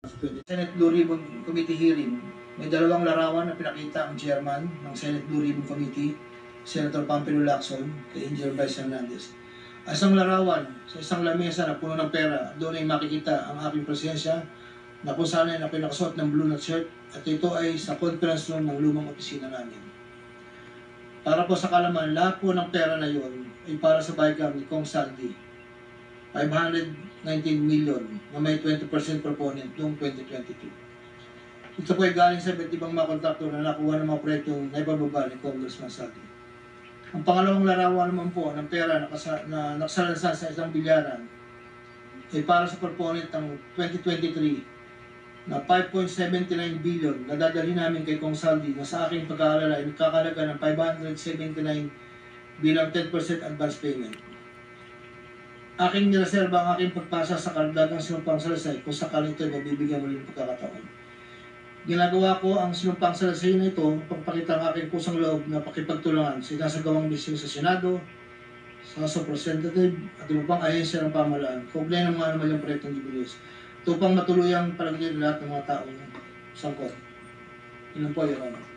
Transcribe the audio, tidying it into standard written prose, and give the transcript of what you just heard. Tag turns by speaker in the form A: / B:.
A: Senate Blue Ribbon Committee hearing, may dalawang larawan na pinakita ang chairman ng Senate Blue Ribbon Committee, Senator Pampilo Lacson, kay Engineer Bryce Hernandez. Isang larawan sa isang lamesa na puno ng pera, doon ay makikita ang aking presensya na kung saan ay nakasuot ng blue na shirt at ito ay sa conference room ng lumang opisina namin. Para po sa kalaman, lahat po ng pera na yon ay para sa BICAM ni Kong Saldi. 519 million na may 20% proponent noong 2022. Ito po ay galing sa iba't ibang mga kontraktor na nakuha ng mga proyektong naibababa ni Congressman Saldi. Ang pangalawang larawan naman po ng pera na nakasalansan sa isang bilyaran ay para sa proponent ng 2023 na 5.79 billion na dadalhin namin kay Kong Saldi na sa aking pag-aalala ay nagkakalaga ng 579 bilang 10% advance payment. Aking nireserba ang aking pagpasa sa karagdagang sinumpang salaysay kung sakaling ito ay mabibigyan muli ng pagkakataon. Ginagawa ko ang sinumpang salaysay na ito pagpakita ang aking kusang loob na pakipagtulungan sa sinasagawang misyon sa Senado, sa House of Representatives at iba pang ahensya ng pamahalaan, kaugnay ng mga anomalyang proyektong DPWH. Ito pang matuluyang palagay lahat ng mga taong sangkot. Yun po, Your Honor.